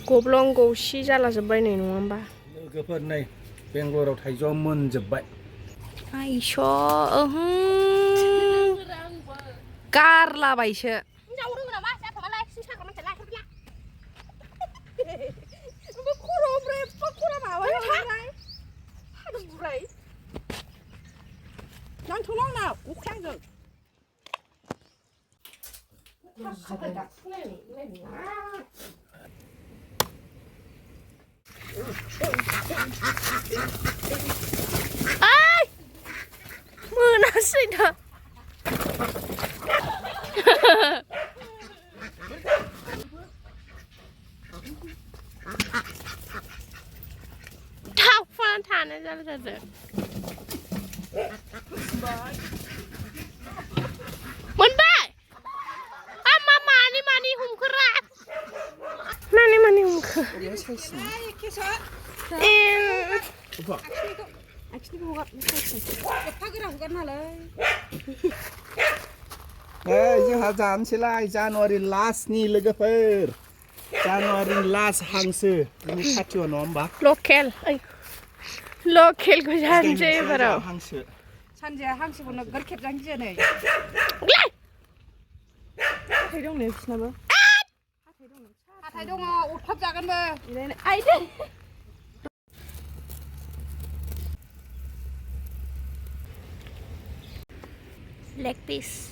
गब्लं गौसि जालाजोब्बाय नै नङा होमबा लोगोफोर नै बेंगलराव थाइजौआ मोनजोब्बाय आइस' गारलाबायसो मोनासै दा थाफाना थानो जालायथारदों मोनबाय मानि हमखोरा मानि हमखो जोंहा जानोसैलाय जानुवारि लास्टनि लोगोफोर जानुवारिनि लास्ट हांसो जोंनि खाथियाव नङा होमबा लकेलखौ जानोसै एबाराव हांसो सानजाया हांसोखौ नोगोर खेबजानो गियो नै हाथाय दं नै बिसिनाबो हाथाय दङ अरथाब जागोनबो आइदै like this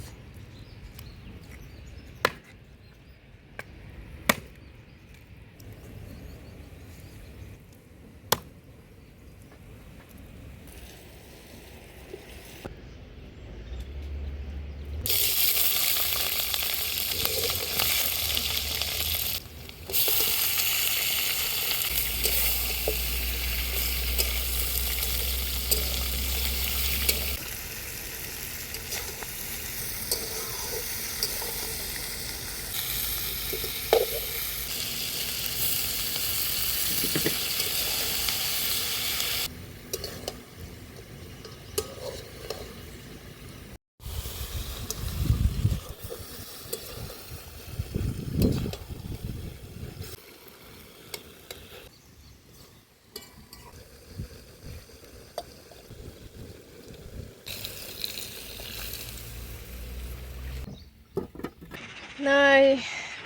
नै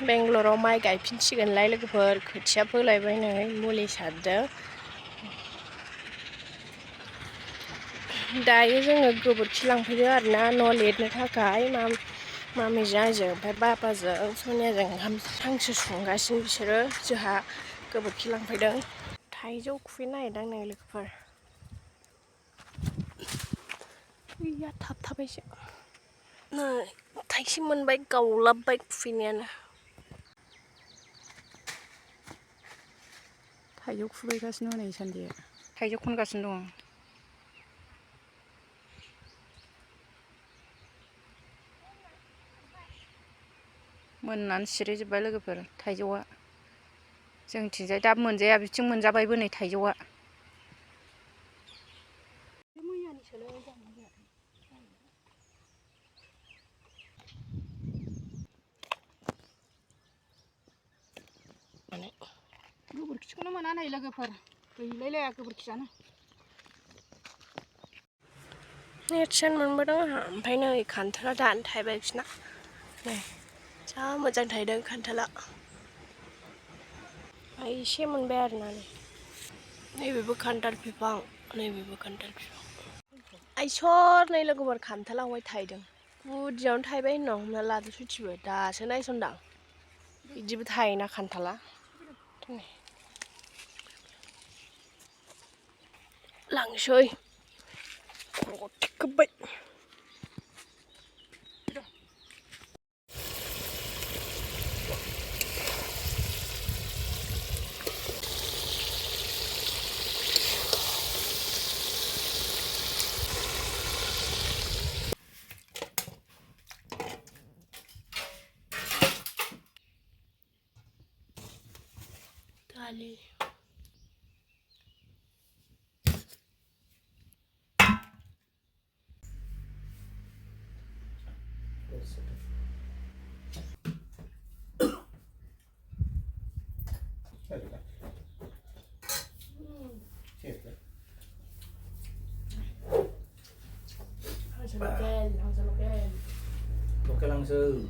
बेंगलराव माइ गायफिनसिगोनलाय लोगोफोर खोथिया फोलायबाय नै मुलि सारदों दायो जोङो गोबोरखि लांफैदों आरोना न' लिरनो थाखाय मामिजों आंजों ओमफ्राय बाबाजों सनियाजों हांसो संगासिनो बिसोरो जोंहा गोबोरखि लांफैदों थाइजौ खुफैनो नागिरदों नै लोगोफोर गैया थाबथाबायसो नै थाइसे मोनबाय गावलाबबाय खुफैनायानो थाइजौ खुबैगासिनो हनै सान्दिया थाइजौ खनगासिनो दं मोननानै सिरिजोब्बाय लोगोफोर थाइजौआ जोंथिंजाय दा मोनजाया बिथिं मोनजाबायबो नै थाइजौआ गोबोरखिखौनो मोना नै लोगोफोर गैलायलाया गोबोरखि जानो नेरसोन मोनबोदों आंहा ओमफ्राय नै खान्थाला दानो थायबाय बिसोरना नै जा मोजां थायदों खान्थाला एसे मोनबाय आरोना नैबेबो खान्थाल बिफां नैबेबो खान्थाल बिफां आइसर नै लोगोफोर खान्थालावहाय थायदों गुदियावनो थायबाय होनना हमना लादो सुथिबो दासो नायसनदां बिदिबो थायोना खान्थाला लांसै थिखोब्बाय दालि Hàng slogan. Một cái lăng sư.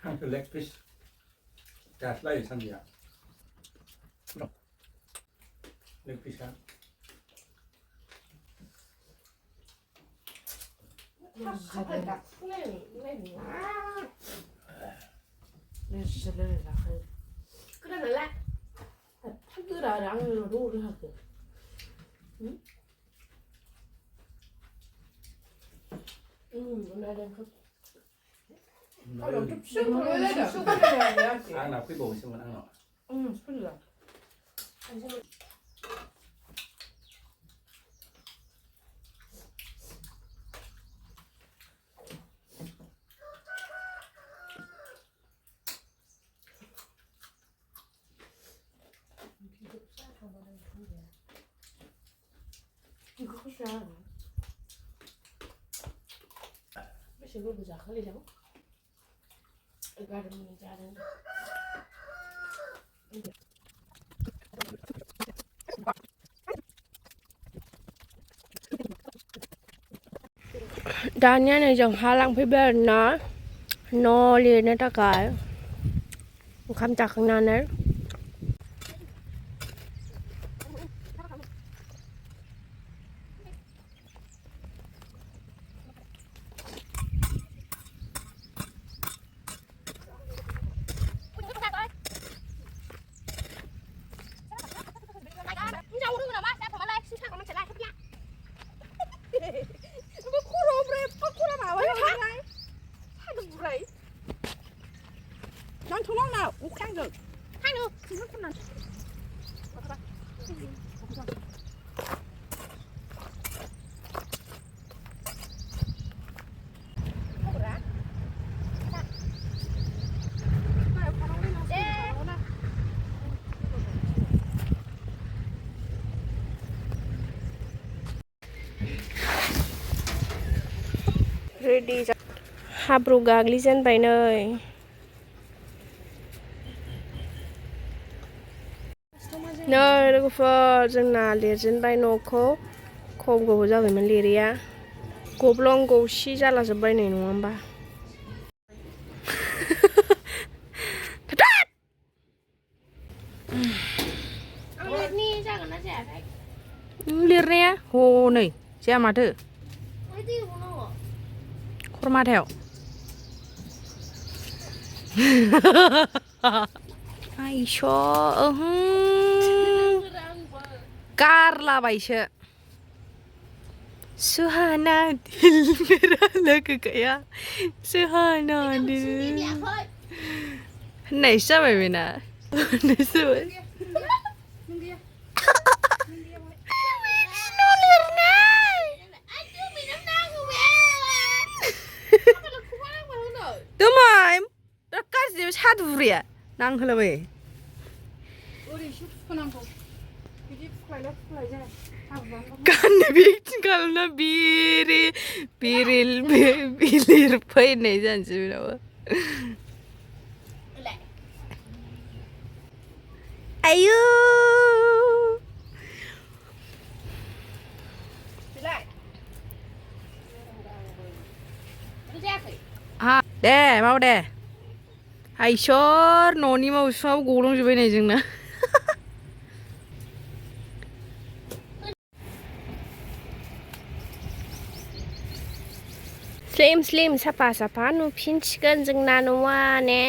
Hàng cái leg fish. Chặt lấy sang gì ạ? Leg fish kan. Ăn nào cái bồ xem mình ăn nào. Sigur bisa kali dong. Garden ini garden. Danya này dòng halang phía bên nó liền nó ta cái không chặt không nan đấy. Nói thú lông nào, khang được. Hai nữa. Ready. Habru gaglisan bay nơi. Nơi đó có dân nào liệt dân bay Nokwo không có bao giờ mình liệt cô blong cô xí ra là bay này đúng không ba Liệt nè, hồ này, che mặt thử. Khuôn mặt theo. Ai cho Carla baisha Suhana dil mera lag gaya Suhana dil Này sao vậy nè Này sao vậy Đúng rồi Nó cắt gì sát vừa Nang hả vậy Kan bikin kalau na Lirbai nih jangan sebenarnya. Ayo. दे माव दे Eicher न'नि मावसुमाबो गलांजोब्बाय नै जोंना slim slim साफा साफा नुफिनसिगोन जोंना न'आ ने